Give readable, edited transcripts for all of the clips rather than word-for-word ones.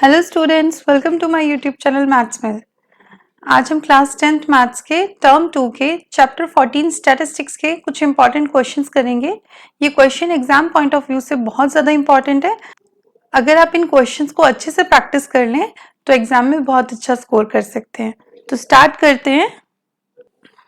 Hello students, welcome to my YouTube channel maths में। आज हम क्लास 10th मैथ्स के टर्म 2 के चैप्टर 14 स्टैटिस्टिक्स के कुछ इंपॉर्टेंट क्वेश्चंस करेंगे। ये question exam point of view से बहुत ज़्यादा इंपॉर्टेंट है। अगर आप इन क्वेश्चंस को अच्छे से प्रैक्टिस कर लें तो एग्जाम में बहुत अच्छा स्कोर कर सकते हैं। तो स्टार्ट करते हैं।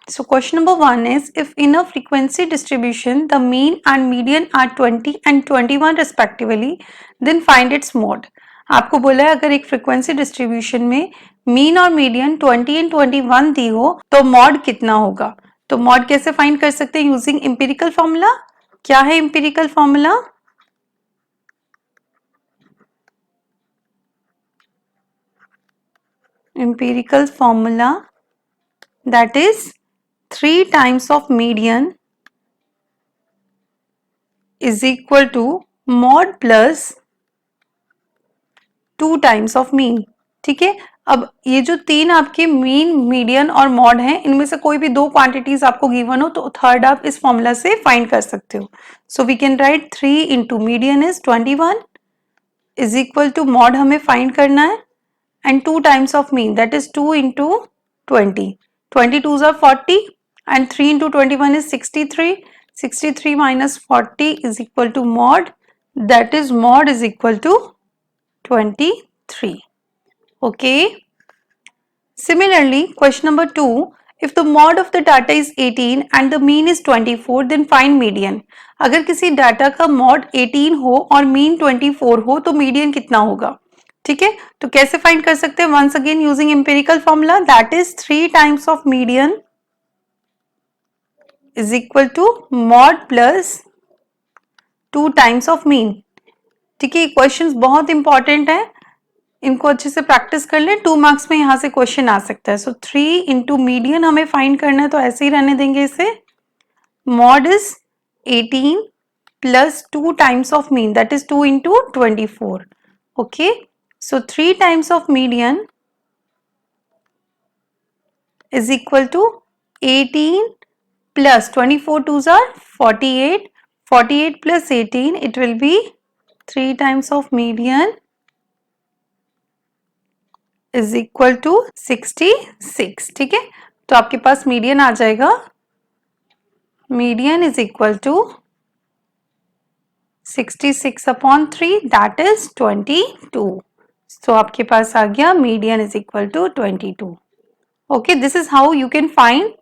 So question number 1 is, if in a frequency distribution the mean and median are 20 and 21 respectively, then find its mode. आपको बोला है अगर एक फ्रीक्वेंसी डिस्ट्रीब्यूशन में मीन और मीडियन 20 एंड 21 दी हो तो मॉड कितना होगा। तो मॉड कैसे फाइंड कर सकते हैं? Using empirical formula. क्या है empirical formula? Empirical formula that is 3 times of median is equal to mod plus 2 times of mean. ठीक है, अब ये जो तीन आपके मीन, मीडियन और मॉड हैं, इनमें से कोई भी दो क्वांटिटीज आपको गिवन हो तो थर्ड आप इस फॉर्मूला से फाइंड कर सकते हो। So we can write 3 into median is 21 is equal to mod हमें फाइंड करना है and 2 times of mean that is 2 into 20, 22 are 40 and 3 into 21 is 63, 63 minus 40 is equal to mod, that is mod is equal to 23. Okay. Similarly, question number 2, if the mod of the data is 18 and the mean is 24, then find median. अगर किसी data का mod 18 हो और mean 24 हो तो median कितना होगा। ठीक है, तो कैसे फाइंड कर सकते हैं? Once again using empirical formula that is 3 times of median is equal to mod plus 2 times of mean. ठीक है, क्वेश्चंस बहुत इंपॉर्टेंट है, इनको अच्छे से प्रैक्टिस कर लें। 2 मार्क्स में यहां से क्वेश्चन आ सकता है। सो 3 इंटू मीडियन हमें फाइंड करना है तो ऐसे ही रहने देंगे इसे। Mod is 18 plus 2 times of mean that is 2 into 24। Okay, so 3 times of median is equal to 18 plus 24 twos are 48, 48 plus 18 it will be 3 times of median is equal to 66। ठीक है, तो आपके पास मीडियन आ जाएगा, median is equal to 66 upon 3 that is 22। तो आपके पास आ गया median is equal to 22। Okay, this is how you can find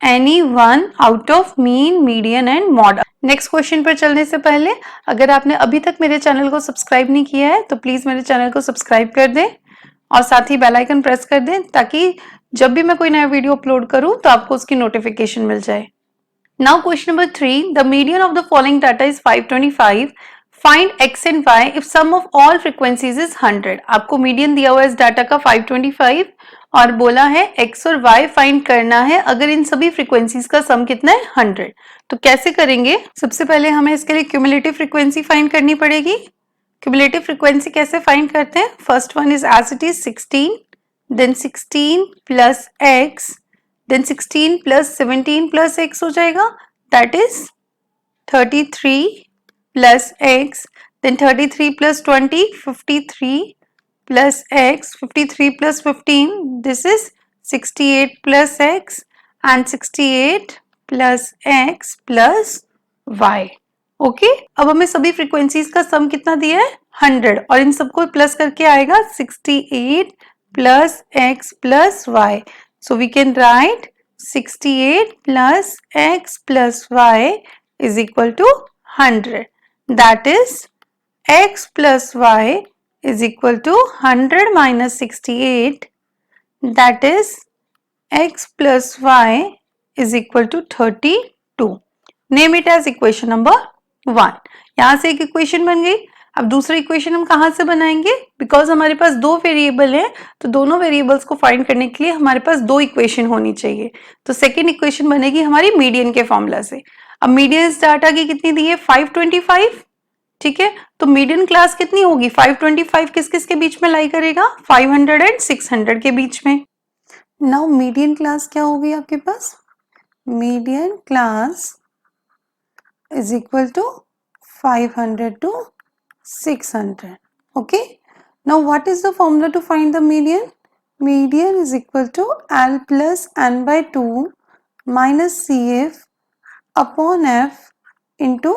any one out of mean, median and mod. Next question पर चलने से पहले अगर आपने अभी तक मेरे चैनल को सब्सक्राइब नहीं किया है तो प्लीज मेरे चैनल को सब्सक्राइब कर दें और साथ ही बेल आइकन प्रेस कर दें ताकि जब भी मैं कोई नया वीडियो अपलोड करूं तो आपको उसकी नोटिफिकेशन मिल जाए। Now question number 3, the median of the following data is 525, find x and y if sum of all frequencies is 100। आपको मीडियन दिया हुआ है इस डाटा का 525 और बोला है x और y फाइंड करना है अगर इन सभी फ्रीक्वेंसीज का सम कितना है 100। तो कैसे करेंगे? सबसे पहले हमें इसके लिए क्यूमुलेटिव फ्रीक्वेंसी फाइंड करनी पड़ेगी। क्यूमुलेटिव फ्रीक्वेंसी कैसे फाइंड करते हैं? First one is as it is 16, then 16 plus x, then 16 plus 17 plus x हो जाएगा that is 33 plus x, then 33 plus 20 53 plus x, 53 plus 15 this is 68 plus x and 68 plus x plus y। Okay, अब हमें सभी frequencies का सम कितना दिया है 100 और इन सबको प्लस करके आएगा 68 plus x plus y। So we can write 68 plus x plus y is equal to 100, that is x plus y is equal to 100 minus 68, that is x plus y is equal to 32। Name it as equation number 1। यहां से एक equation बन गई। अब दूसरी equation हम कहां से बनाएंगे? बिकॉज हमारे पास दो वेरिएबल है तो दोनों वेरिएबल्स को फाइंड करने के लिए हमारे पास दो इक्वेशन होनी चाहिए। तो सेकेंड इक्वेशन बनेगी हमारी मीडियन के फॉर्मूला से। अब मीडियन इस डाटा की कितनी दी है 525। ठीक है, तो मीडियन क्लास कितनी होगी? 525 किस किस के बीच में लाई करेगा? 500 एंड 600 के बीच में। नाउ मीडियन क्लास क्या होगी आपके पास? Median class is equal to 500 to 600। Okay, now what is the formula to find the median? Median is equal to L plus n by 2 minus CF upon F into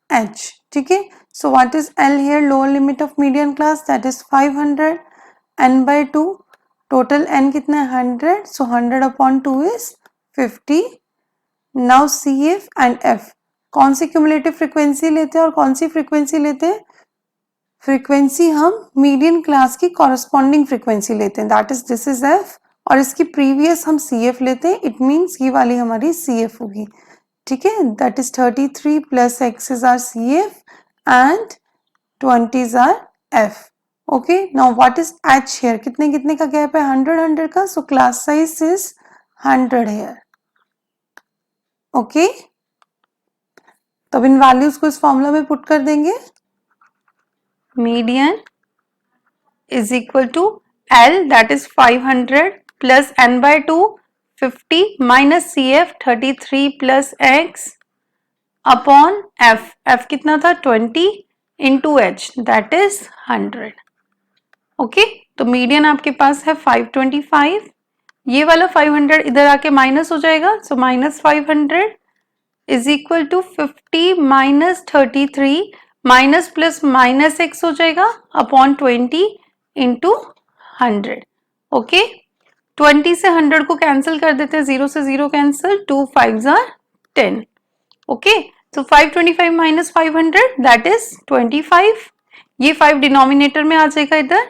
H. ठीक है, so what is L here? Lower limit of median class, that is 500. n by 2, total n कितना है 100, so 100 upon 2 is 50. now CF and F, कौन सी cumulative frequency लेते हैं और कौन सी frequency लेते हैं? फ्रीक्वेंसी हम मीडियन क्लास की कॉरेस्पॉन्डिंग फ्रीक्वेंसी लेते हैं, that is this is F, और इसकी प्रीवियस हम CF लेते हैं, इट मीन्स ये वाली हमारी CF होगी. ठीक है, that is 33 plus x is our CF and 20 is our F. Okay, now what is H here? कितने कितने का गैप है? 100 100 का, so class size is 100 here. Okay, तब इन वैल्यूज को इस फॉर्मूला में पुट कर देंगे. Median is equal to L, that is 500 plus n by 2 50 minus CF 33 plus x upon F. F कितना था? 20 into H, that is 100. Okay, तो मीडियन आपके पास है 525. ये वाला 500 इधर आके माइनस हो जाएगा, so minus 500 is equal to 50 minus 33, minus plus minus x हो जाएगा अपॉन 20 इंटू 100. ओके, 20 से 100 को कैंसिल कर देते हैं, 0 से 0 कैंसिल, 2 5s are 10. ओके, तो 525 माइनस 500 दैट इज 25. ये 5 डिनोमिनेटर में आ जाएगा इधर,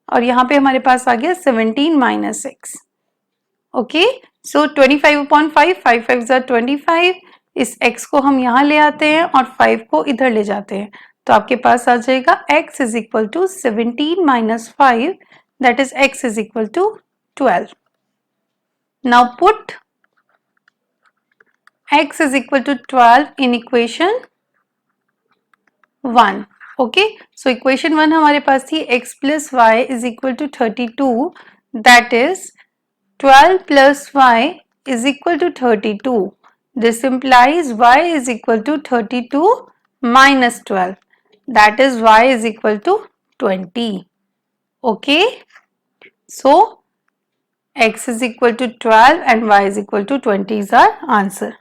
और यहाँ पे हमारे पास आ गया 17 minus x. Okay, so 25 upon 5, 5 5s are 25. इस x को हम यहाँ ले आते हैं और 5 को इधर ले जाते हैं, तो आपके पास आ जाएगा x is equal to 17 minus 5, that is x is equal to 12. Now put x is equal to 12 in equation 1. Okay, so equation 1 हमारे पास थी x plus y is equal to 32, that is 12 plus y is equal to 32. This implies y is equal to 32 minus 12. That is y is equal to 20. Okay. So x is equal to 12 and y is equal to 20 is our answer.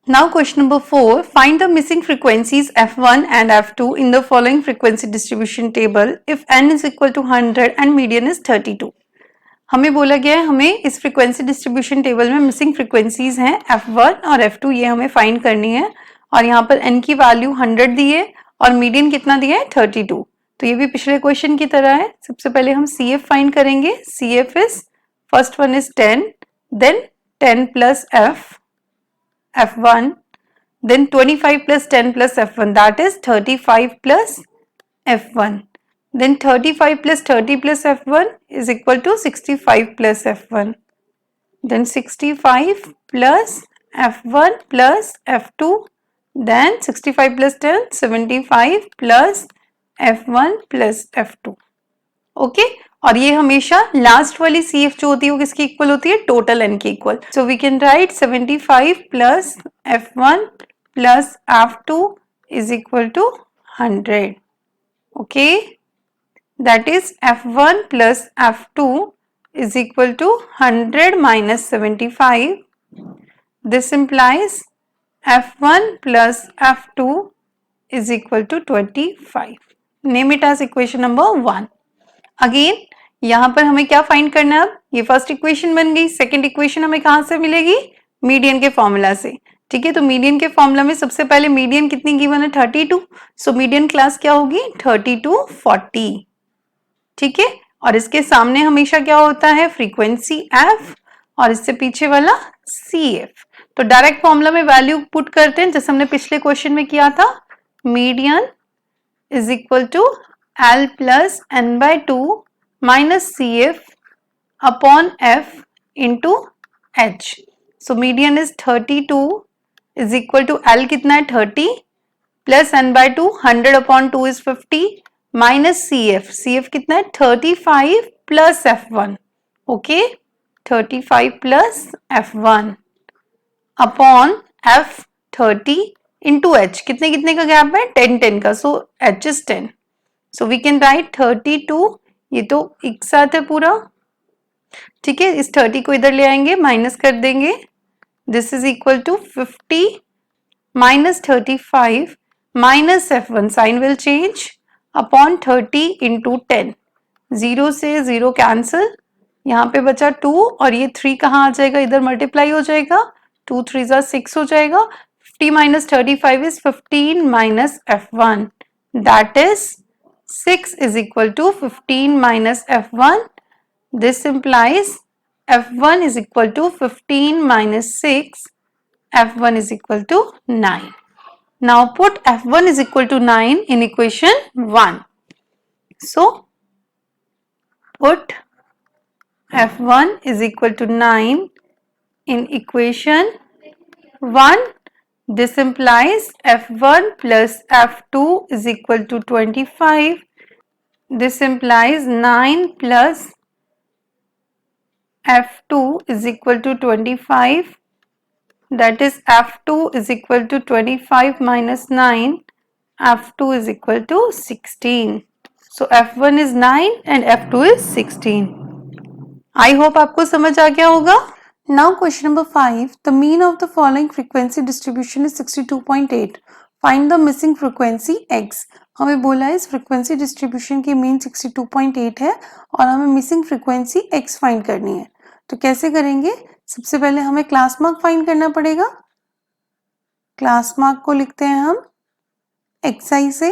Now question number 4. Find the missing frequencies f1 and f2 in the following frequency distribution table if n is equal to 100 and median is 32. हमें बोला गया है हमें इस frequency distribution table में missing frequencies हैं f1 और f2, ये हमें फाइंड करनी है, और यहाँ पर n की वैल्यू 100 दी है और मीडियन कितना दिया है? 32. तो ये भी पिछले क्वेश्चन की तरह है. सबसे पहले हम CF फाइंड करेंगे. CF is first one is 10, then 10 plus f1, then 25 plus 10 plus f1, that is 35 plus f1. Then 35 plus 30 plus f1 is equal to 65 plus f1. Then 65 plus f1 plus f2. Then 65 plus 10, 75 plus f1 plus f2. Okay? और ये हमेशा last वाली CF जो होती है वो किसकी equal होती है? टोटल n की equal. So we can write 75 plus f1 plus f2 is equal to 100. Okay? That is f1 plus f2 is equal to 100 minus 75. This implies f1 plus f2 is equal to 25. Name it as equation number 1. Again, यहाँ पर हमें क्या find करना है? अब ये first equation बन गई. सेकेंड इक्वेशन हमें कहाँ से मिलेगी? मीडियन के फॉर्मूला से. ठीक है, तो मीडियन के फॉर्मूला में सबसे पहले मीडियन कितनी गिवन है? 32. सो मीडियन क्लास क्या होगी? 32 40. ठीक है, और इसके सामने हमेशा क्या होता है? फ्रीक्वेंसी f और इससे पीछे वाला CF. तो डायरेक्ट फॉर्मूला में वैल्यू पुट करते हैं जैसे हमने पिछले क्वेश्चन में किया था. Median is equal to L plus n by 2 minus CF upon F into H. So median is 32 is equal to L कितना है? 30 plus n by 2, 100 upon 2 is 50 minus CF कितना है? 35 plus f1. Okay, 35 plus f1 upon f 30 into h. कितने कितने का gap है? 10 10 का, so h is 10. So we can write 32, ये तो एक साथ है पूरा, ठीक है। इस 30 को इधर ले आएंगे, माइनस कर देंगे, this is equal to 50 minus 35 minus f1, sign will change, upon 30 into 10, 0 से 0 कैंसिल, यहाँ पे बचा 2 और ये 3 कहाँ आ जाएगा, इधर मल्टीप्लाई हो जाएगा, 2 3 6 हो जाएगा, 50 minus 35 is 15 minus f1, that is 6 is equal to 15 minus f1. This implies f1 is equal to 15 minus 6, f1 is equal to 9. Now put f1 is equal to 9 in equation 1. So put f1 is equal to 9 in equation 1. This implies f1 plus f2 is equal to 25. This implies 9 plus f2 is equal to 25. That is f2 is equal to 25 minus 9. f2 is equal to 16. So f1 is 9 and f2 is 16. I hope आपको समझ आ गया होगा. Now question number 5. The mean of the following frequency distribution is 62.8. Find the missing frequency x. हमें बोला है इस frequency distribution की mean 62.8 है और हमें missing frequency x find करनी है. तो कैसे करेंगे? सबसे पहले हमें क्लास मार्क फाइंड करना पड़ेगा. क्लास मार्क को लिखते हैं हम xi से.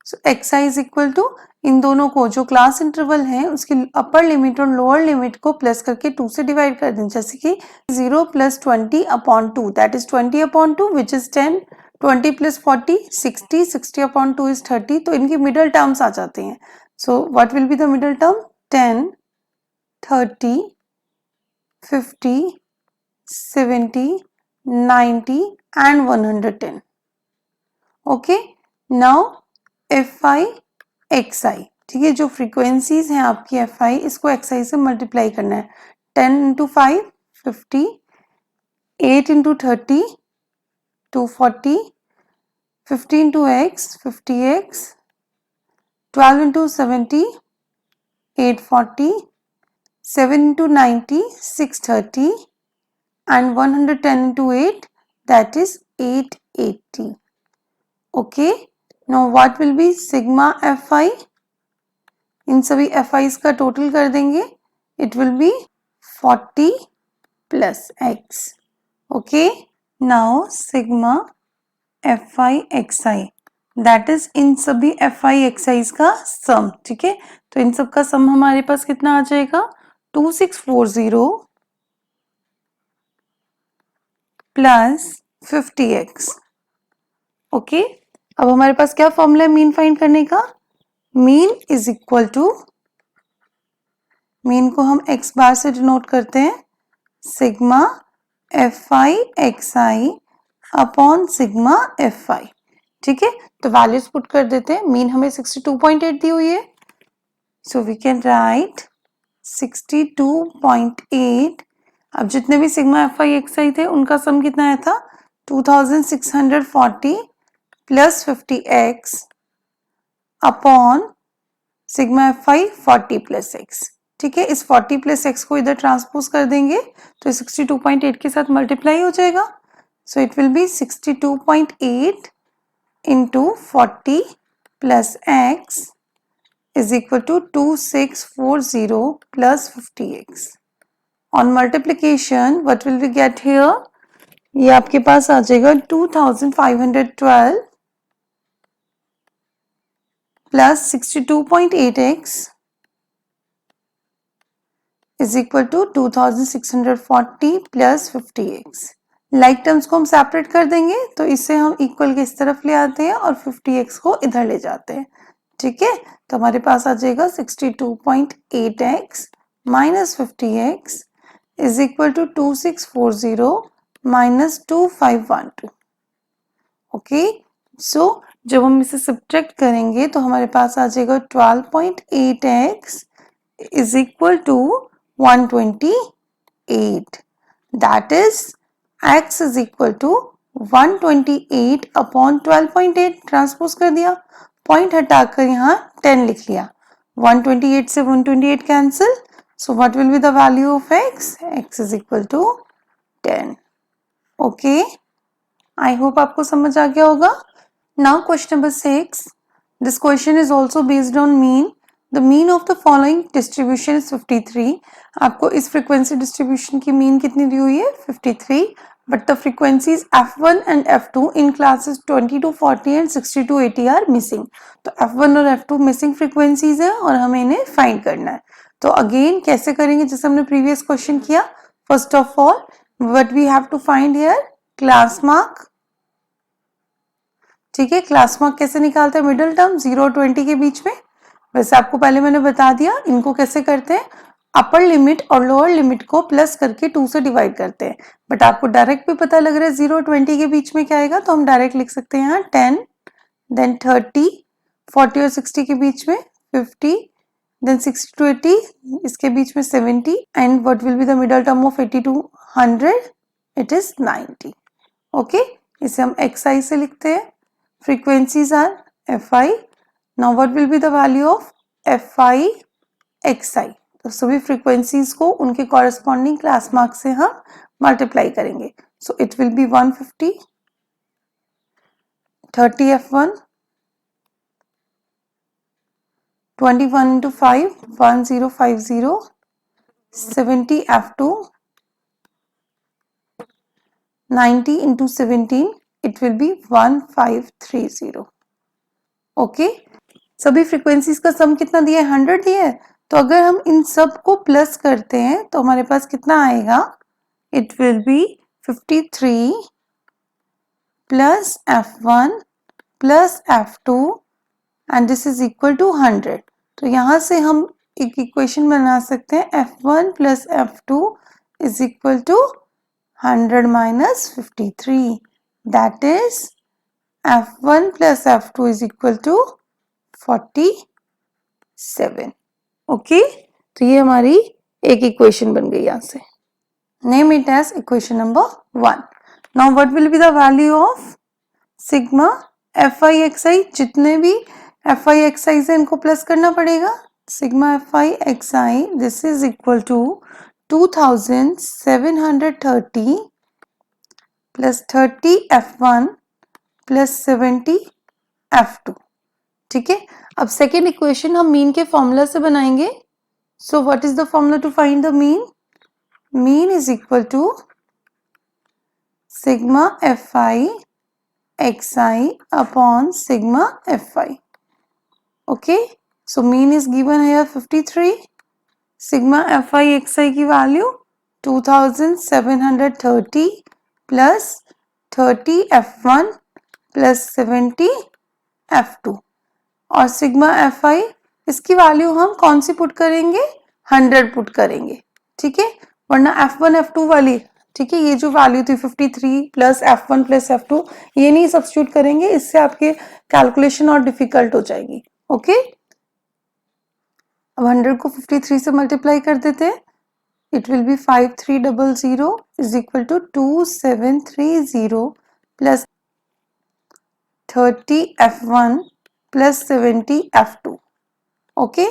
सो xi इज इक्वल टू, इन दोनों को जो क्लास इंटरवल है उसकी अपर लिमिट और लोअर लिमिट को प्लस करके 2 से डिवाइड कर दें. जैसे कि 0 plus 20 upon 2, that is 20 upon 2 which is 10. 20 plus 40 60, 60 upon 2 is 30. तो इनकी मिडल टर्म्स आ जाते हैं. सो what will be the middle term? 10, 30, 50, 70, 90 and 110. Okay, now fi xi, ठीक है. जो फ्रीक्वेंसीज हैं आपकी fi, इसको xi से मल्टीप्लाई करना है. 10 into 5 50, 8 into 30 240, 50 into x 50x, 12 into 70 840, 7 into 90 630 and 110 into 8 that is 880. Okay, now what will be sigma fi? इन सभी fi's का टोटल कर देंगे. It will be 40 plus x. Okay, now sigma fi xi, that is इन सभी fi xi's का सम. ठीक है, तो इन सब का सम हमारे पास कितना आ जाएगा? 2640 प्लस 50x. ओके, अब हमारे पास क्या फॉर्मूला है मीन फाइंड करने का? Mean is equal to, mean को हम x बार से डिनोट करते हैं, sigma fi xi upon sigma fi. ठीक है, तो वैल्यूज पुट कर देते हैं. मीन हमें 62.8 दी हुई है, सो वी कैन राइट 62.8. अब जितने भी सिग्मा fi xi थे उनका सम कितना आया था? 2640 plus 50x upon sigma fi 40 plus x. ठीक है, इस 40 प्लस x को इधर ट्रांसपोज कर देंगे तो 62.8 के साथ मल्टीप्लाई हो जाएगा. सो it will B 62.8 into 40 plus x is equal to 2640 plus 50x. On multiplication, what will we get here? ये आपके पास आ जाएगा 2512 plus 62.8x is equal to 2640 plus 50x. Like terms को हम सेपरेट कर देंगे तो इससे हम इक्वल के इस तरफ ले आते हैं और 50x को इधर ले जाते हैं. ठीक है, तो हमारे पास आ जाएगा 62.8x minus 50x is equal to 2640 minus 2512. Okay, so जब हम इसे सब्ट्रैक्ट करेंगे तो हमारे पास आ जाएगा 12.8x is equal to 128. That is x is equal to 128 upon 12.8 transpose कर दिया. पॉइंट हटाकर यहाँ 10 लिख लिया। 128 से 128 cancel, so what will be the value of x? x is equal to 10। Okay, I hope आपको समझ आ गया होगा। Now question number 6, this question is also based on mean. The mean of the following distribution is 53। आपको इस frequency distribution की mean कितनी दी हुई है? 53, but the frequencies f1 and f2 in classes 20 to 40 and 60 to 80 are missing। तो f1 और f2 missing frequencies है और हमें इन्हें फाइंड करना है। तो अगेन कैसे करेंगे? जैसे हमने प्रीवियस क्वेश्चन किया, first of all what we have to find here? Class mark. ठीक है, क्लास मार्क कैसे निकालते हैं? मिडिल टर्म 0 और 20 के बीच में। वैसे आपको पहले मैंने बता दिया इनको कैसे करते हैं, अपर लिमिट और लोअर लिमिट को प्लस करके 2 से डिवाइड करते हैं। बट आपको डायरेक्ट भी पता लग रहा है 0 और 20 के बीच में क्या आएगा, तो हम डायरेक्ट लिख सकते हैं यहाँ 10, देन 30, 40 और 60 के बीच में 50, देन 60 to 80 इसके बीच में 70, and what will be the middle term of 80 to 100? It is 90। Okay, इसे हम xi से लिखते हैं। Frequencies are fi। Now what will be the value of fi xi? तो सभी फ्रीक्वेंसीज को उनके कॉरेस्पॉन्डिंग क्लास मार्क से हम मल्टीप्लाई करेंगे। सो it will B 150, 30 f1, 21 into 5 1050, 70 f2, 90 into 17 it will be 1530। Okay, सभी फ्रीक्वेंसीज का सम कितना दिया है? 100 दिया है। तो अगर हम इन सब को प्लस करते हैं तो हमारे पास कितना आएगा? It will be 53 plus f1 plus f2 and this is equal to 100। तो यहां से हम एक इक्वेशन बना सकते हैं, f1 plus f2 is equal to 100 minus 53, that is f1 plus f2 is equal to 47। Okay, तो ये हमारी एक इक्वेशन बन गई यहाँ से। Name it as equation number 1। Now what will be the value of sigma fi xi? जितने भी fi xi से इनको प्लस करना पड़ेगा। Sigma fi xi this is equal to 2730 plus 30 f1 plus 70 f2। ठीक है, अब सेकेंड इक्वेशन हम मीन के फॉर्मूला से बनाएंगे। So what is the formula to find the mean? Mean is equal to sigma fi xi upon sigma fi। okay, so mean is given here 53, sigma fi xi की value 2730 plus 30 f1 plus 70 f2, और sigma fi इसकी value हम कौन सी put करेंगे? 100 put करेंगे। ठीक है, वरना f1 f2 वाली, ठीक है, ये जो वैल्यू थी 53 प्लस f1 प्लस f2 ये नहीं सब्स्टिट्यूट करेंगे, इससे आपके कैलकुलेशन और डिफिकल्ट हो जाएगी। ओके, अब 100 को 53 से मल्टीप्लाई कर देते हैं। It will be 5300 is equal to 2730 plus 30 f1 plus 70 f2। Okay,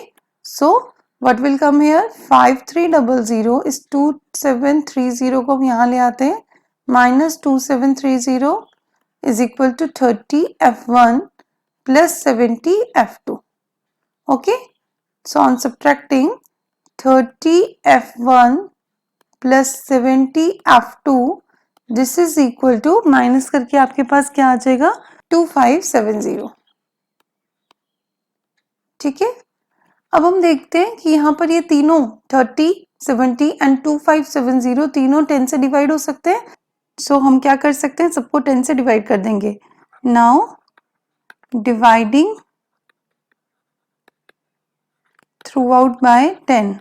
so what will come here? 5300 is 2730 को हम यहाँ ले आते हैं, minus 2730 is equal to 30 f1 plus 70 f2। okay, so on subtracting 30 f1 plus 70 f2 this is equal to, minus करके आपके पास क्या आ जाएगा? 2570। ठीक है, अब हम देखते हैं कि यहाँ पर ये तीनों 30, 70 एंड 2570 तीनों 10 से डिवाइड हो सकते हैं। सो हम क्या कर सकते हैं? सबको 10 से डिवाइड कर देंगे। Now dividing through out by 10।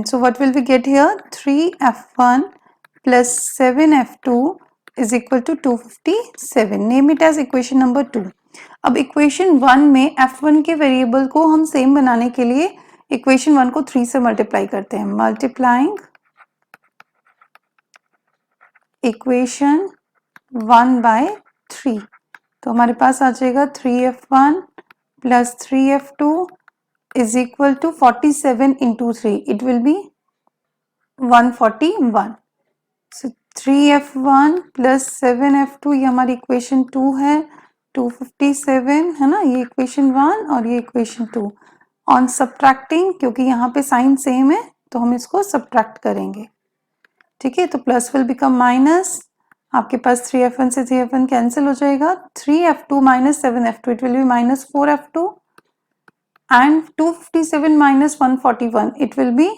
So what will we get here? 3f1 plus 7f2 is equal to 257। Name it as equation number 2। अब इक्वेशन 1 में f1 के वेरिएबल को हम सेम बनाने के लिए इक्वेशन 1 को 3 से मल्टीप्लाई करते हैं। मल्टीप्लाइंग इक्वेशन 1 बाय 3, तो हमारे पास आ जाएगा 3f1 plus 3f2 is equal to 47 into 3, it will be 141. So 3f1 plus 7f2, ये हमारी इक्वेशन 2 है, 257 है ना, ये इक्वेशन 1 और ये इक्वेशन 2. ऑन सब्ट्रैक्टिंग, क्योंकि यहाँ पे साइन सेम है तो हम इसको सब्ट्रैक्ट करेंगे. ठीक है, तो प्लस विल बिकम माइनस, आपके पास 3f1 से 3f1 कैंसिल हो जाएगा, 3f2 minus 7f2, it will be minus 4f2, and 257 minus 141, it will be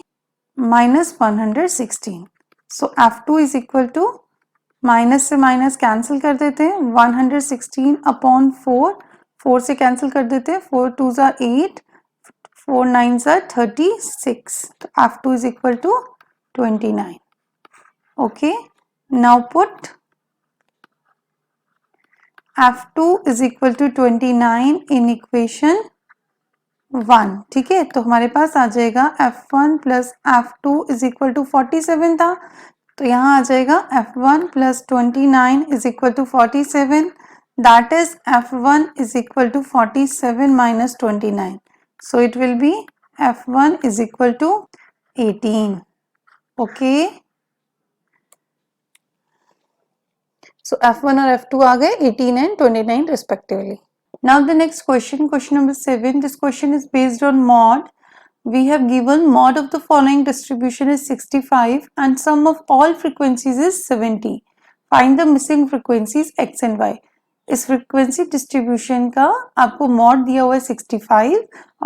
minus 116. So f2 is equal to, minus से माइनस कैंसिल कर देते हैं, 116 अपॉन 4, 4 से कैंसिल कर देते हैं, 4 2 ज़ा 8, 4 9 ज़ा 36, तो f2 is equal to 29. Okay, now put f2 is equal to 29 in equation 1. ठीक है, तो हमारे पास आ जाएगा f1 plus f2 is equal to 47 था, तो यहाँ आ जाएगा f1 plus 29 is equal to 47, that is f1 is equal to 47 minus 29, so it will be f1 is equal to 18. Okay. So F1 और F2 आ गए 18 and 29 respectively. Now the next question, question number 7. This question is based on mod. We have given mod of the following distribution is 65 and sum of all frequencies is 70. Find the missing frequencies x and y. इस frequency distribution का आपको mod दिया हुआ है 65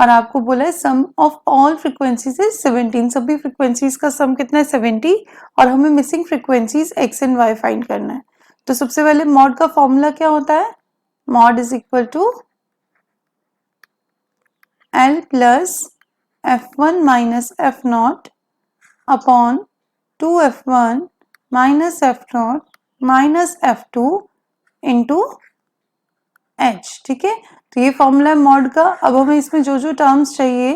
और आपको बोला है सम ऑफ ऑल फ्रीक्वेंसीज इज 17. सभी फ्रीक्वेंसीज का सम कितना है 70 और हमें missing frequencies x and y find करना है. तो सबसे पहले मॉड का फॉर्मूला क्या होता है, mode is equal to L plus f1 minus f naught upon 2f1 minus f naught minus f2 into h. ठीक है, तो ये फॉर्मूला है मॉड का. अब हमें इसमें जो जो टर्म्स चाहिए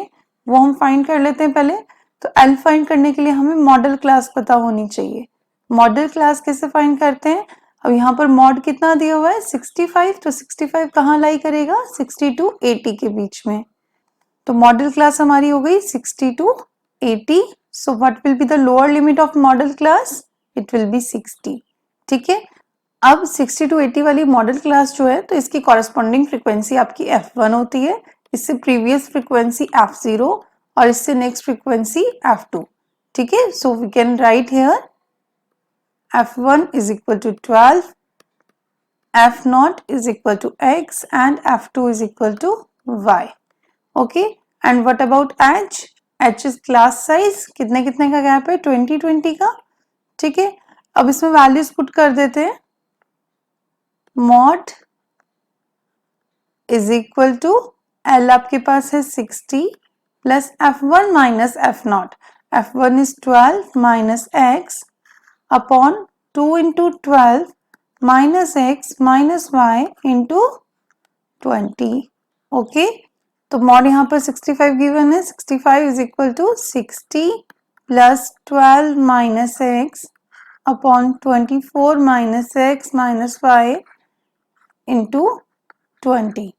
वो हम फाइंड कर लेते हैं पहले. तो L फाइंड करने के लिए हमें मॉडल क्लास पता होनी चाहिए. मॉडल क्लास कैसे फाइंड करते हैं, अब यहाँ पर मॉड कितना दिया हुआ है 65, तो 65 कहाँ लाई करेगा 60 to 80 के बीच में, तो मॉडल क्लास हमारी हो गई 60 to 80. So what will be the lower limit of model class, it will B 60. ठीक है, अब 60 to 80 वाली मॉडल क्लास जो है तो इसकी कॉरेस्पॉन्डिंग फ्रीक्वेंसी आपकी f1 होती है, इससे प्रीवियस फ्रीक्वेंसी f0 और इससे नेक्स्ट फ्रीक्वेंसी f2. ठीक है, so we can write here f1 is equal to 12, f0 is equal to x and f2 is equal to y. Okay, and what about h? h is class size, कितने कितने का gap है 20 20 का. ठीक है, अब इसमें वैल्यूज पुट कर देते हैं. mod is equal to L आपके पास है 60 plus f1 minus f0, f1 is 12 minus x upon 2 into 12 minus x minus y into 20. Okay, तो मॉड यहाँ पर 65 गिवन है, 65 is equal to 60 plus 12 minus x upon 24 minus x minus y into 20.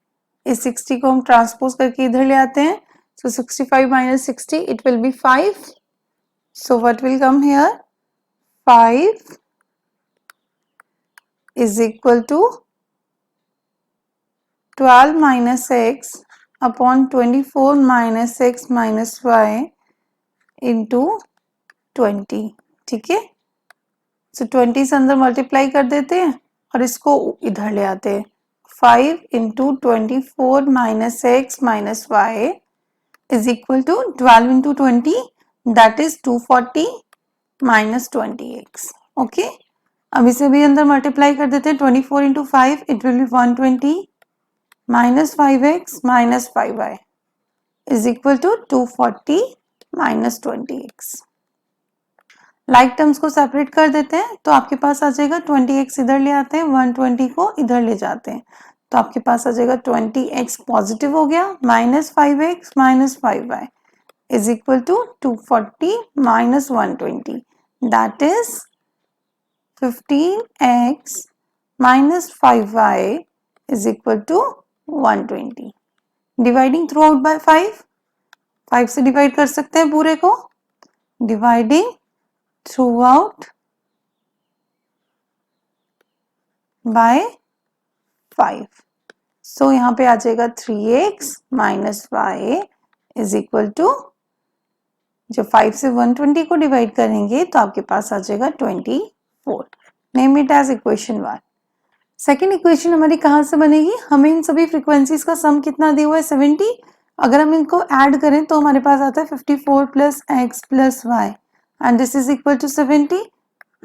इस 60 को हम ट्रांसपोज करके इधर ले आते हैं, सो 65 minus 60 it will B 5. So what will come here, 5 is equal to 12 minus x upon 24 minus x minus y into 20. ठीक है, सो 20 से अंदर मल्टीप्लाई कर देते हैं और इसको इधर ले आते हैं. 5 into 24 minus x minus y is equal to 12 into 20, that is 240 minus 20x. ओके, अब इसे भी अंदर मल्टीप्लाई कर देते हैं. 24 into 5 it will be 120 minus 5x minus 5y is equal to 240 minus 20x. Like terms को सेपरेट कर देते हैं, तो आपके पास आ जाएगा 20x इधर ले आते हैं, 120 को इधर ले जाते हैं, तो आपके पास आ जाएगा 20x पॉजिटिव हो गया minus 5x minus 5y is equal to 240 minus 120, that is 15x minus 5y is equal to 120. Dividing throughout by 5, 5 से डिवाइड कर सकते हैं पूरे को. Dividing throughout by 5. So यहाँ पे आ जाएगा 3x minus y is equal to, जब 5 से 120 को डिवाइड करेंगे तो आपके पास आ जाएगा 24. Name it as equation 1. Second equation हमारी कहाँ से बनेगी? हमें इन सभी फ्रीक्वेंसीज का सम कितना दिया हुआ है? 70. अगर हम इनको ऐड करें तो हमारे पास आता है 54 plus x plus y and this is equal to 70.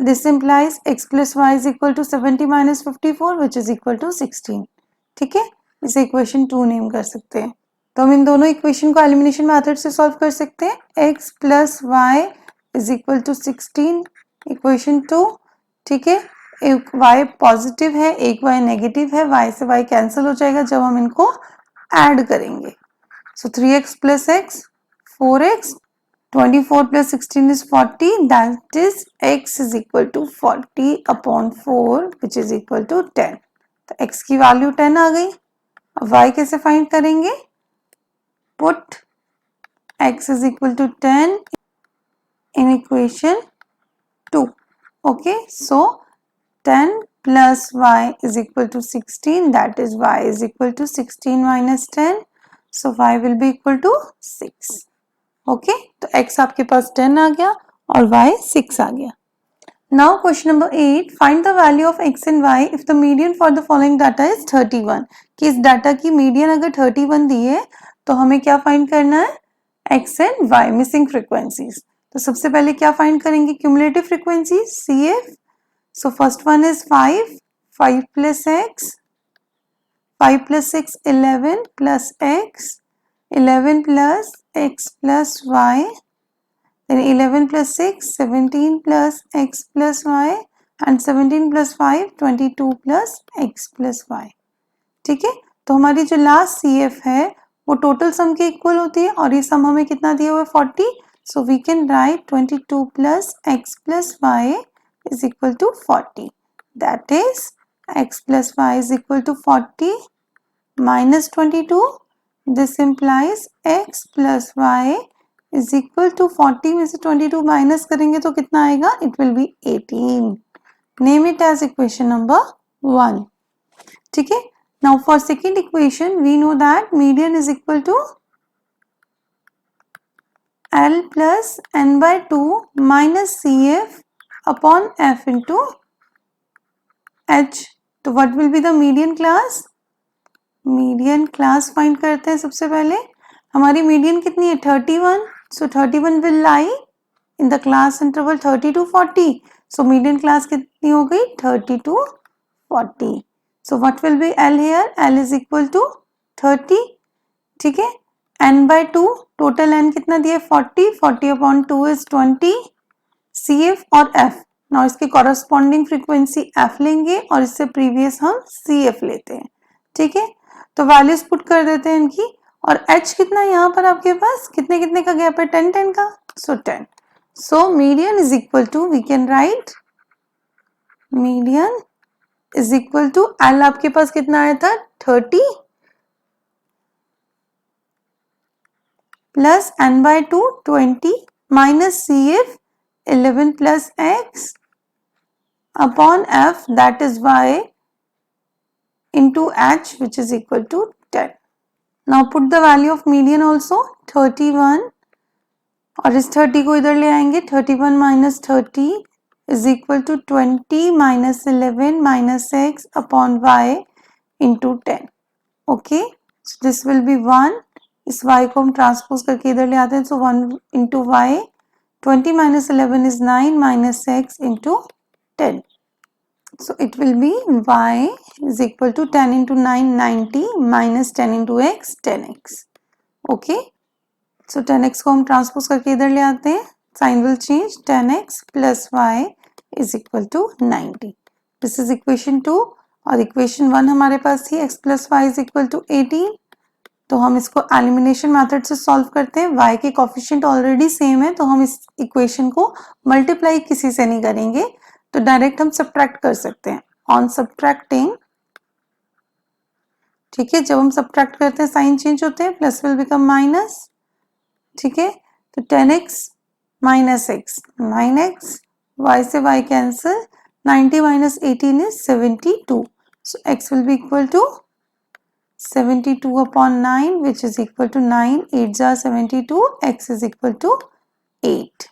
This implies x plus y is equal to 70 minus 54 which is equal to 16. ठीक है, इसे इक्वेशन 2 नेम कर सकते हैं. तो हम इन दोनों इक्वेशन को एलिमिनेशन मेथड से सॉल्व कर सकते हैं. x plus y is equal to 16, equation 2. ठीक है, एक y पॉजिटिव है, एक y नेगेटिव है, y से y कैंसिल हो जाएगा जब हम इनको ऐड करेंगे. So 3x plus x 4x, 24 plus 16 is 40, that is x is equal to 40 upon 4 which is equal to 10. तो x की वैल्यू 10 आ गई. अब y कैसे फाइंड करेंगे? Put x is equal to 10 in equation 2. Okay, so 10 plus y is equal to 16, that is y is equal to 16 minus 10. So y will be equal to 6. Okay, तो x आपके पास 10 आ गया और y 6 आ गया. Now question number 8, find the value of x and y if the median for the following data is 31. कि इस data की median अगर 31 दी है तो हमें क्या फाइंड करना है? x and y missing frequencies. तो सबसे पहले क्या फाइंड करेंगे? Cumulative frequencies CF. So first one is 5 plus x, 5 plus 6 11 plus x, 11 plus x plus y, then 11 plus 6 17 plus x plus y and 17 plus 5 22 plus x plus y. ठीक है, तो हमारी जो लास्ट CF है वो total sum के equal होती है और ये सम हमें कितना दिया हुआ है? 40. So we can write 22 plus x plus y is equal to 40. That is x plus y is equal to 40 minus 22. This implies x plus y is equal to 40 में से 22 माइनस करेंगे तो कितना आएगा? It will be 18. Name it as equation number 1. ठीक है, now for second equation we know that median is equal to L plus n by 2 minus CF upon f into h. तो what will be the median class? median class find करते हैं. सबसे पहले हमारी median कितनी है? 31. so 31 will lie in the class interval 30 to 40. so median class कितनी हो गई? 30 to 40. so what will be L here? L is equal to 30. ठीक है, n by 2, total n कितना दिया? 40. 40 upon 2 is 20. CF और F. नाउ इसके corresponding frequency F लेंगे और इससे प्रीवियस हम CF लेते हैं. ठीक है, तो वैल्यूज पुट कर देते हैं इनकी. और H कितना है यहाँ पर आपके पास? कितने कितने का गैप है? 10 10 का. So 10. So median is equal to, we can write median is equal to L आपके पास कितना आया था? 30 plus n by 2 20 minus CF 11 plus x upon f, that is y into h which is equal to 10. Now put the value of median also 31 और इस 30 को इधर ले आएंगे. 31 minus 30 is equal to 20 minus 11 minus x upon y into 10. Okay, so this will be 1. इस y को हम transpose करके इधर ले आते हैं. so 1 into y, 20 minus 11 is 9 minus x into 10. So it will be y is equal to 10 into 9 90 minus 10 into x 10x. Okay. So 10x को हम ट्रांसपोज करके इधर ले आते हैं. Sign will change. 10x plus y is equal to 90. This is equation 2 और equation 1 हमारे पास थी x plus y is equal to 18. तो हम इसको एलिमिनेशन मेथड से सॉल्व करते हैं. y के कोफिशिएंट ऑलरेडी सेम है तो हम इस इक्वेशन को मल्टीप्लाई किसी से नहीं करेंगे, तो डायरेक्ट हम सब्ट्रैक्ट कर सकते हैं. ऑन सब्ट्रैक्टिंग, ठीक है, जब हम सब्ट्रैक्ट करते हैं साइन चेंज होते हैं, प्लस विल बिकम माइनस, ठीक है, तो 10x minus x 9x, y से y cancel, 90 minus 18 is 72, so x will be equal to 72 upon 9 which is equal to 9, 8 are 72, x is equal to 8.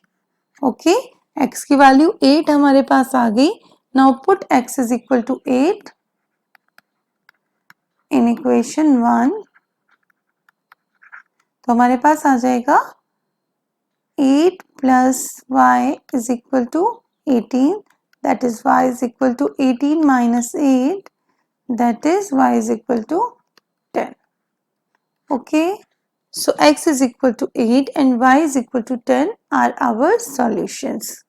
Okay, x की value 8 हमारे पास आ गई. Now put x is equal to 8 in equation 1. तो हमारे पास आ जाएगा 8 plus y is equal to 18, that is y is equal to 18 minus 8, that is y is equal to 10. Okay, so x is equal to 8 and y is equal to 10 are our solutions.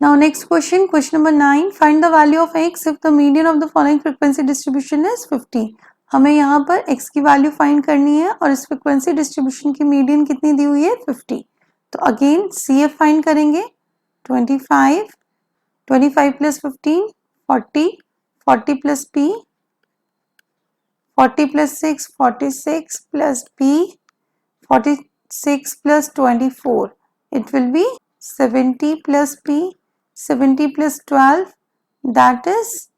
Now next question, question number 9, find the value of x if the median of the following frequency distribution is 50. हमें यहाँ पर x की value find करनी है और इस frequency distribution की median कितनी दी हुई है 50. तो अगेन CF फाइंड करेंगे, 25, 25 plus 15 40, 40 plus P 40 plus 6 46 plus P 46 plus 24, it will be 70 plus P 70 plus 12, that is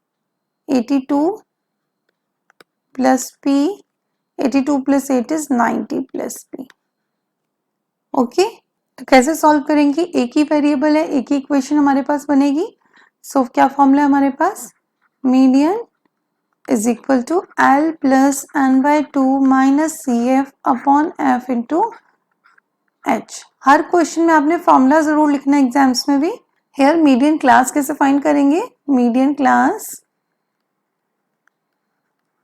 82 plus P 82 plus 8 is 90 plus P. Okay, तो कैसे सॉल्व करेंगे, एक ही वेरिएबल है, एक ही इक्वेशन हमारे पास बनेगी. सो क्या फॉर्मूला है हमारे पास, median is equal to L plus n by 2 minus CF upon F into H. Her question में आपने फॉर्मूला जरूर लिखना है एग्जाम्स में भी. हेयर मीडियन क्लास कैसे फाइंड करेंगे, मीडियन क्लास,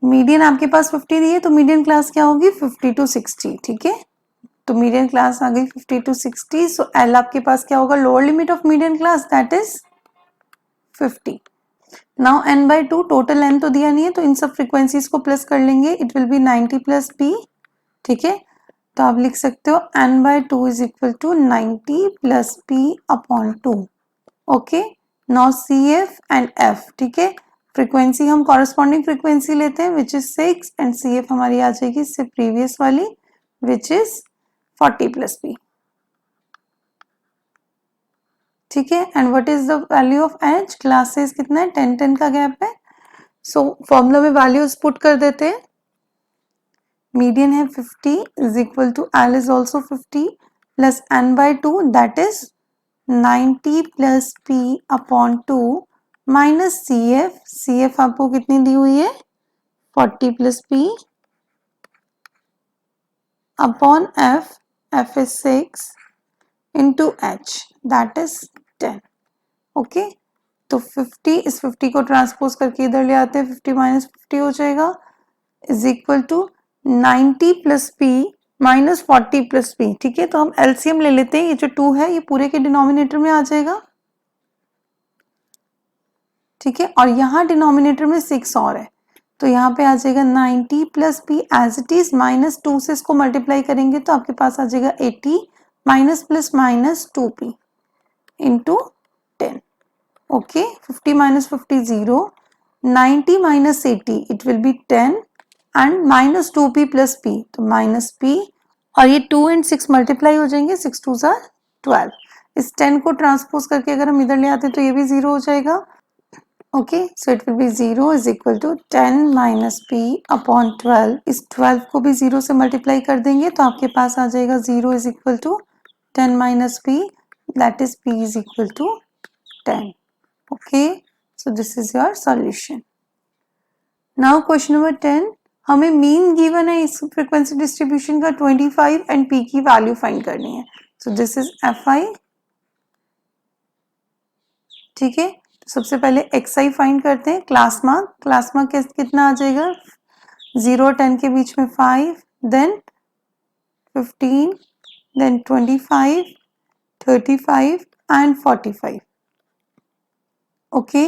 मीडियन आपके पास 50 दी है तो मीडियन क्लास क्या होगी 50 to 60, ठीक है, तो मीडियन क्लास आ गई 50 to 60. सो L आपके पास क्या होगा, lower limit of median class, that is 50. Now n by 2, total n तो दिया नहीं है तो इन सब फ्रीक्वेंसीज को प्लस कर लेंगे, it will B 90 plus p, ठीक है, तो आप लिख सकते हो n by 2 is equal to 90 plus p upon 2. Okay, now CF and F, ठीक है, फ्रीक्वेंसी हम कॉरेस्पॉन्डिंग फ्रीक्वेंसी लेते हैं विच इज 6 एंड CF हमारी आ जाएगी इससे प्रीवियस वाली विच इज 40 प्लस p, ठीक है, and what is the value of H, classes कितना है 10 10 का गैप है. सो फॉर्मूला में वैल्यूज पुट कर देते हैं, मीडियन है 50 is equal to L is also 50 plus n by 2 that is 90 plus p upon 2 minus CF, CF आपको कितनी दी हुई है 40 plus p upon F, F is 6 into H, that is 10. Okay, तो 50 इस 50 को ट्रांसपोज करके इधर ले आते हैं, 50 माइनस 50 हो जाएगा is equal to 90 plus p minus 40 plus p, ठीक है, तो हम एलसीएम ले लेते हैं, ये जो 2 है ये पूरे के डिनोमिनेटर में आ जाएगा, ठीक है, और यहाँ डिनोमिनेटर में 6 और है तो यहाँ पे आ जाएगा 90 plus p as it is minus 2 से इसको मल्टीप्लाई करेंगे तो आपके पास आ जाएगा 80 minus plus minus 2p into 10. Okay, 50 minus 50 0, 90 minus 80 it will be 10 and minus 2p plus p, तो minus p और ये 2 and 6 मल्टीप्लाई हो जाएंगे, 6 2s are 12. इस 10 को ट्रांसपोज करके अगर हम इधर ले आते हैं तो ये भी 0 हो जाएगा. Okay, so it will be 0 is equal to 10 minus p upon 12. इस 12 को भी 0 से मल्टीप्लाई कर देंगे तो आपके पास आ जाएगा 0 is equal to 10 minus p, that is p is equal to 10. Okay, so this is your solution. Now question number 10, हमें मीन गिवन है इस फ्रीक्वेंसी डिस्ट्रीब्यूशन का 25 एंड p की वैल्यू फाइंड करनी है. So this is fi, ठीक है, तो सबसे पहले xi फाइंड करते हैं. क्लास मार्क कितना आ जाएगा 0 और 10 के बीच में 5, देन 15, देन 25, 35 एंड 45. ओके,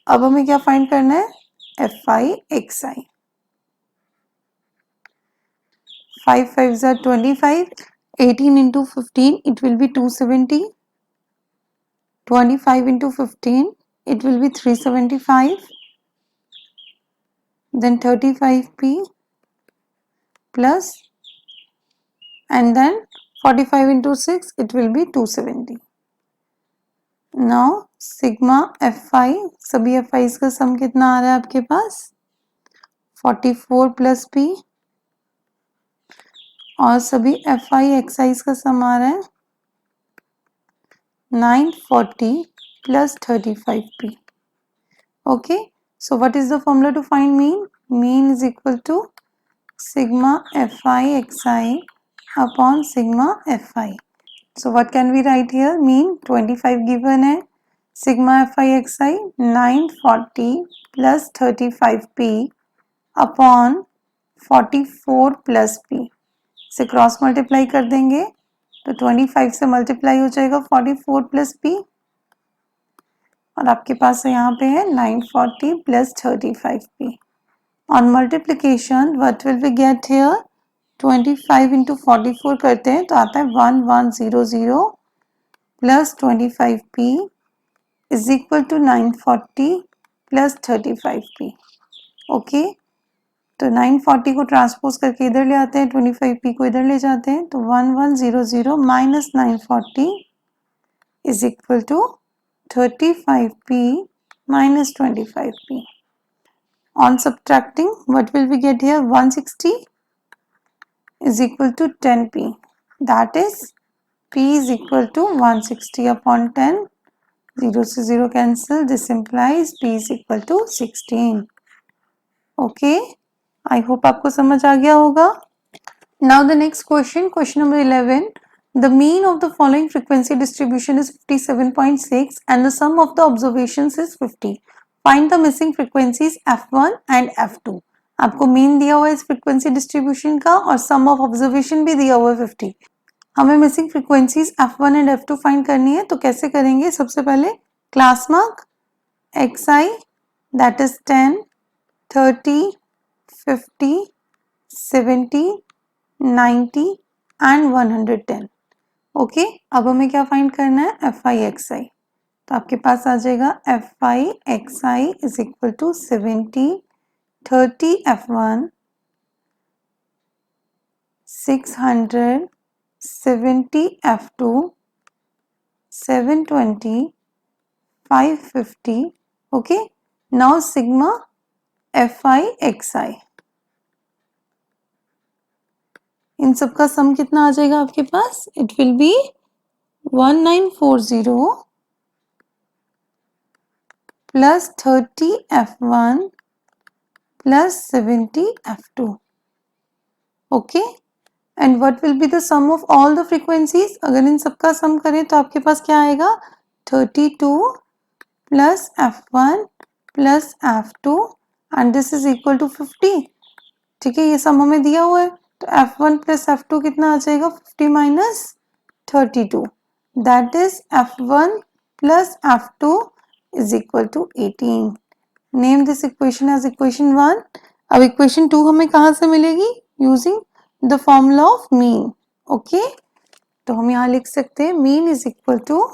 अब हमें क्या फाइंड करना है fi xi. 5 5s are 25, 18 into 15 it will be 270, 25 into 15 it will be 375, then 35p plus, and then 45 into 6, it will be 270. Now sigma fi, सभी fi's का सम कितना आ रहा है आपके पास 44 प्लस p, और सभी fi xi's का सम आ रहा है 940 plus 35p. Okay, so what is the formula to find mean? Mean is equal to sigma fi xi upon sigma fi. So what can we write here? Mean 25 given है, sigma fi xi 940 plus 35p upon 44 plus p. से cross multiply कर देंगे तो 25 से multiply हो जाएगा 44 plus p, और आपके पास यहाँ पे है 940 plus 35p. On multiplication what will we get here? 25 into 44 करते हैं तो आता है 1100 plus 25p is equal to 940 plus 35p. Okay, तो 940 को ट्रांसपोज करके इधर ले आते हैं, 25p को इधर ले जाते हैं, तो 1100 minus 940 is equal to 35p minus 25p. On subtracting, what will we get here? 160 is equal to 10p. That is, p is equal to 160 upon 10. 0 से 0 cancel. This implies p is equal to 16. Okay, I hope आपको समझ आ गया होगा. Now the next question, question number 11. The mean of the following frequency distribution is 57.6 and the sum of the observations is 50. Find the missing frequencies f1 and f2. आपको mean दिया हुआ है इस फ्रीक्वेंसी डिस्ट्रीब्यूशन का और सम of observation भी दिया हुआ है 50. हमें missing frequencies f1 and f2 find करनी है. तो कैसे करेंगे? सबसे पहले class mark xi that is 10, 30, 50, 70, 90 and 110. Okay, अब हमें क्या फाइंड करना है? fi xi. तो आपके पास आ जाएगा fi xi is equal to 70, 30 f1, 600, 70 f2, 720, 550. Okay, now sigma fi xi. इन सबका सम कितना आ जाएगा आपके पास? It will be 1940 plus 30 f1 plus 70 f2. Okay, and what will be the sum of all the frequencies? अगर इन सबका सम करें तो आपके पास क्या आएगा? 32 plus f1 plus f2 and this is equal to 50. ठीक है, ये सम हमें दिया हुआ है. तो f1 प्लस f2 कितना आ जाएगा? 50 minus 32. That is f1 plus f2 is equal to 18. Name this equation as equation 1. अब इक्वेशन 2 हमें कहाँ से मिलेगी? Using the formula of mean. Okay, तो हम यहाँ लिख सकते हैं mean is equal to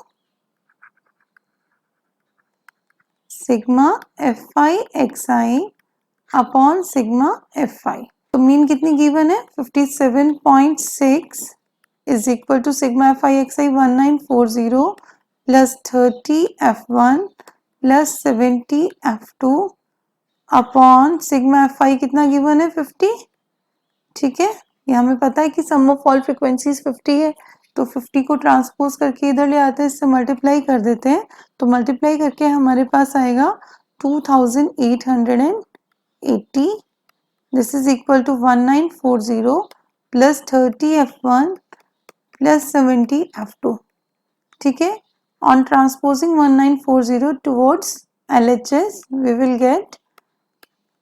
sigma fi xi upon sigma fi. तो मीन कितनी गिवन है? 57.6 is equal to sigma fi xi 1940 plus 30 f1 plus 70 f2 upon sigma fi कितना गिवन है? 50. ठीक है, ये हमें पता है कि सम ऑफ ऑल फ्रीक्वेंसीज 50 है, तो 50 को ट्रांसपोज करके इधर ले आते हैं, इससे मल्टीप्लाई कर देते हैं. तो मल्टीप्लाई करके हमारे पास आएगा 2880. This is equal to 1940 plus 30 f1 plus 70 f2. ठीक है, on transposing 1940 towards LHS, we will get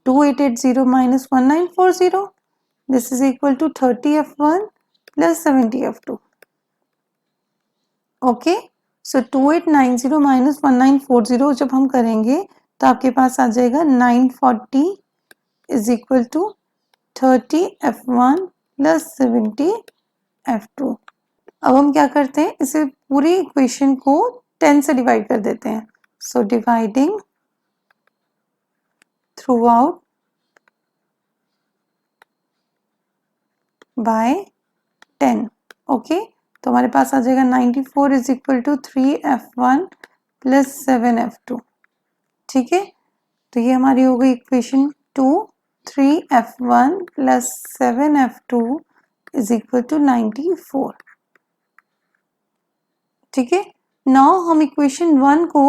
2880 minus 1940. This is equal to 30 f1 plus 70 f2. Okay, so 2890 minus 1940 जब हम करेंगे तो आपके पास आ जाएगा 940 is equal to 30 f1 plus 70 f2. अब हम क्या करते हैं? इसे पूरी इक्वेशन को 10 से डिवाइड कर देते हैं. So dividing throughout by 10. Okay, तो हमारे पास आ जाएगा 94 is equal to 3f1 plus 7f2. ठीक है, तो ये हमारी हो गई equation 2. 3f1 plus 7f2 is equal to 94. ठीक है, नाउ हम इक्वेशन 1 को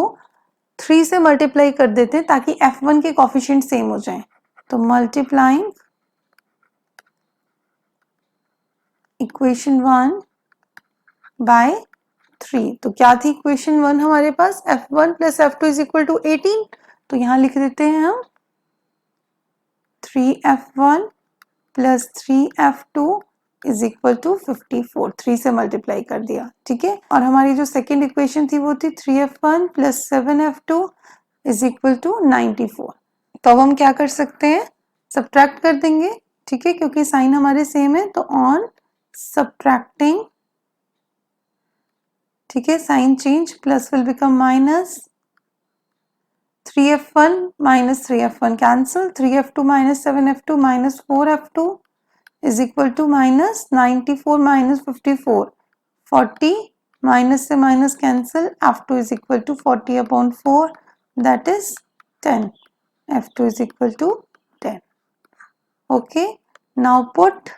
3 से मल्टीप्लाई कर देते हैं ताकि f1 के कोफिशिएंट सेम हो जाएं. तो मल्टीप्लाइंग इक्वेशन 1 बाय 3. तो क्या थी इक्वेशन 1 हमारे पास? f1 plus f2 is equal to 18. तो यहां लिख देते हैं हम 3f1 plus 3f2 is equal to 54. 3 से मल्टीप्लाई कर दिया. ठीक है, और हमारी जो सेकेंड इक्वेशन थी वो थी 3f1 plus 7f2 is equal to 94. तो अब हम क्या कर सकते हैं? सब्ट्रैक्ट कर देंगे. ठीक है, क्योंकि साइन हमारे सेम है. तो ऑन सब्ट्रैक्टिंग, ठीक है, sign change, plus will become minus. 3f1 minus 3f1 cancel. 3f2 minus 7f2 minus 4f2 is equal to minus 94 minus 54. 40 minus से minus cancel. f2 is equal to 40 upon 4, that is 10. f2 is equal to 10. Okay, now put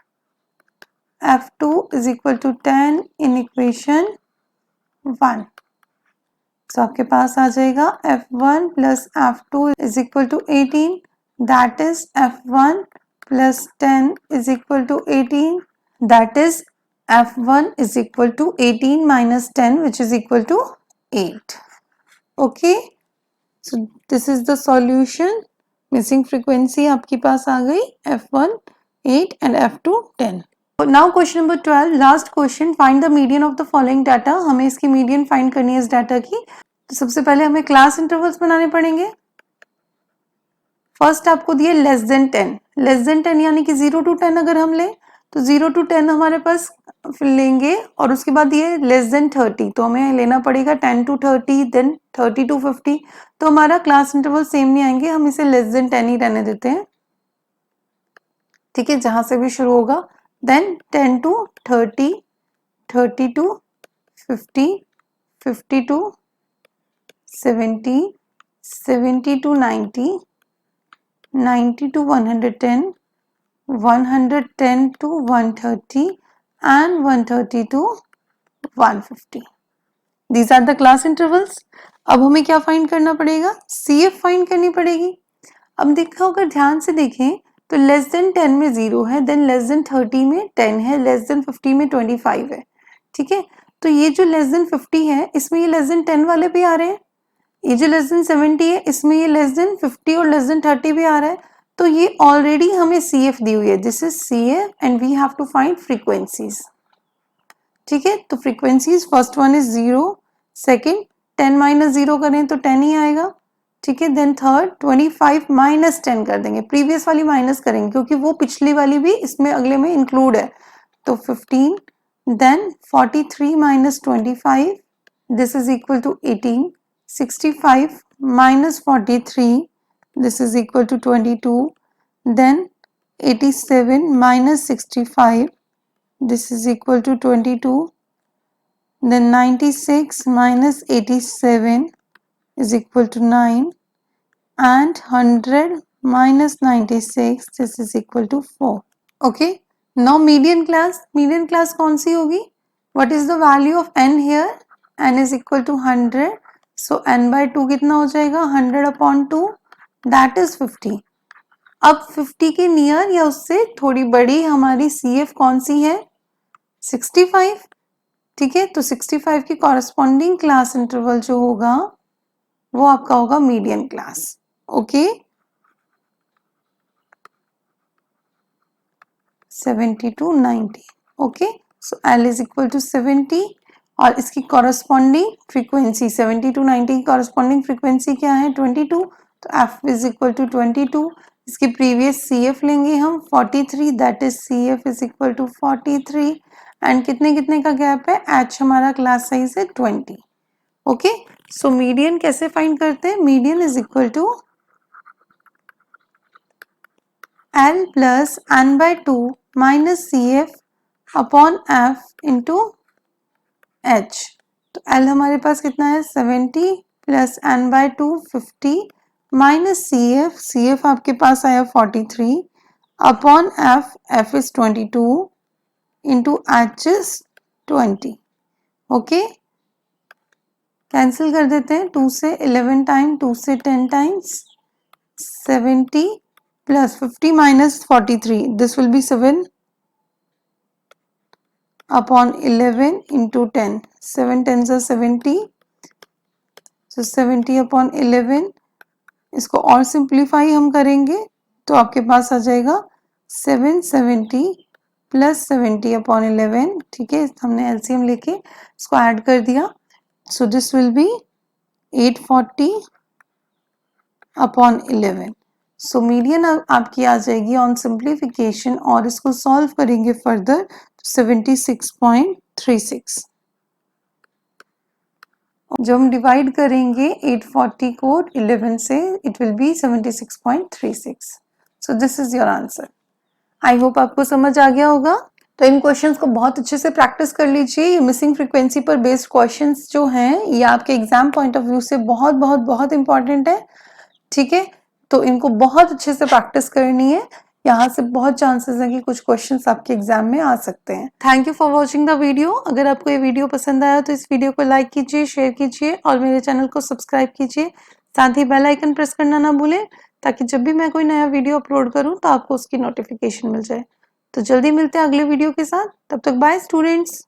f2 is equal to 10 in equation 1. तो आपके पास आ जाएगा f1 plus f2 is equal to 18. That is f1 plus 10 is equal to 18. That is f1 is equal to 18 minus 10 which is equal to 8. Okay, so this is the solution. Missing frequency आपके पास आ गई f1 8 and f2 10. Now question number 12, last question. Find the median of the following data. हमें इसकी median find करनी है इस data की. तो सबसे पहले हमें क्लास इंटरवल्स बनाने पड़ेंगे. फर्स्ट आपको दिए लेस देन 10. लेस देन 10 यानी कि 0 to 10 अगर हम लें तो 0 to 10 हमारे पास लेंगे, और उसके बाद ये लेस देन 30. तो हमें लेना पड़ेगा 10 to 30, देन 30 to 50. तो हमारा क्लास इंटरवल सेम नहीं आएंगे, हम इसे लेस देन 10 ही रहने देते हैं. ठीक है, जहां से भी शुरू होगा. Then 10 to 30, 30 to 50, 50 to 70, 70 to 90, 90 to 110, 110 to 130 and 130 to 150. These are the class intervals. अब हमें क्या फाइंड करना पड़ेगा? CF फाइंड करनी पड़ेगी. अब देखो, अगर ध्यान से देखें तो लेस देन 10 में 0 है, देन लेस देन 30 में 10 है, लेस देन 50 में 25 है. ठीक है, तो ये जो लेस देन 50 है इसमें ये लेस देन 10 वाले भी आ रहे हैं. ये जो लेस देन 70 है इसमें ये लेस देन 50 और लेस देन 30 भी आ रहा है. तो ये ऑलरेडी हमें CF दी हुई है. This is CF and we have to find frequencies. ठीक है, तो फ्रीक्वेंसीज फर्स्ट वन इज 0, सेकेंड 10 माइनस 0 करें तो 10 ही आएगा. ठीक है, देन थर्ड 25 माइनस 10 कर देंगे. प्रीवियस वाली माइनस करेंगे क्योंकि वो पिछली वाली भी इसमें अगले में इंक्लूड है. तो 15, then 43 minus 25, this is equal to 18. 65 minus 43, this is equal to 22. Then 87 minus 65, this is equal to 22. Then 96 minus 87 is equal to 9. And 100 minus 96, this is equal to 4. Okay. Now median class. Median class कौन सी होगी? What is the value of n here? n is equal to 100. So n by 2 कितना हो जाएगा? 100 upon 2, that is 50. अब 50 के near या उससे थोड़ी बड़ी हमारी CF कौन सी है? 65. ठीक है, तो 65 की कॉरेस्पॉन्डिंग क्लास इंटरवल जो होगा वो आपका होगा median class. Okay, 70 to 90. Okay, so L is equal to 70 और इसकी कॉरेस्पॉन्डिंग फ्रीक्वेंसी 70 to 90 की कॉरेस्पॉन्डिंग फ्रीक्वेंसी क्या है? 22. तो F is equal to 22. इसकी प्रीवियस CF लेंगे हम 43, that is CF is equal to 43. And कितने कितने का गैप है? H हमारा क्लास साइज है 20. ओके, सो मीडियन कैसे फाइंड करते हैं? Median is equal to L plus n by 2 minus C F upon F into H. तो L हमारे पास कितना है 70 plus n by 2 50 minus C F आपके पास आया 43 upon F, F is 22 into H is 20। Okay, cancel कर देते हैं, 2 से 11 टाइम, 2 से 10 times, 70 plus 50 minus 43, this will be 7 upon 11 into 10, 7 tens are 70, so 70 upon 11, इसको और सिंप्लीफाई हम करेंगे तो आपके पास आ जाएगा 770 प्लस 70 अपॉन 11। ठीक है, हमने एलसीएम लेके इसको ऐड कर दिया, so this will be 840 upon 11। So median आपकी आ जाएगी ऑन सिंप्लीफिकेशन, और इसको सॉल्व करेंगे फर्दर 76.36। जब हम डिवाइड करेंगे 840 को 11 से, it will B 76.36। So this is your answer. I hope आपको समझ आ गया होगा। तो इन क्वेश्चंस को बहुत अच्छे से प्रैक्टिस कर लीजिए। ये मिसिंग फ्रीक्वेंसी पर बेस्ड क्वेश्चंस जो हैं, ये आपके एग्जाम पॉइंट ऑफ व्यू से बहुत बहुत बहुत इंपॉर्टेंट है। ठीक है, तो इनको बहुत अच्छे से प्रैक्टिस करनी है। यहाँ से बहुत चांसेस हैं कि कुछ क्वेश्चंस आपके एग्जाम में आ सकते हैं। Thank you for watching the video. अगर आपको ये वीडियो पसंद आया तो इस वीडियो को लाइक कीजिए, शेयर कीजिए और मेरे चैनल को सब्सक्राइब कीजिए। साथ ही बेल आइकन प्रेस करना ना भूलें, ताकि जब भी मैं कोई नया वीडियो अपलोड करूँ तो आपको उसकी नोटिफिकेशन मिल जाए। तो जल्दी मिलते हैं अगले वीडियो के साथ। तब तक बाय स्टूडेंट्स।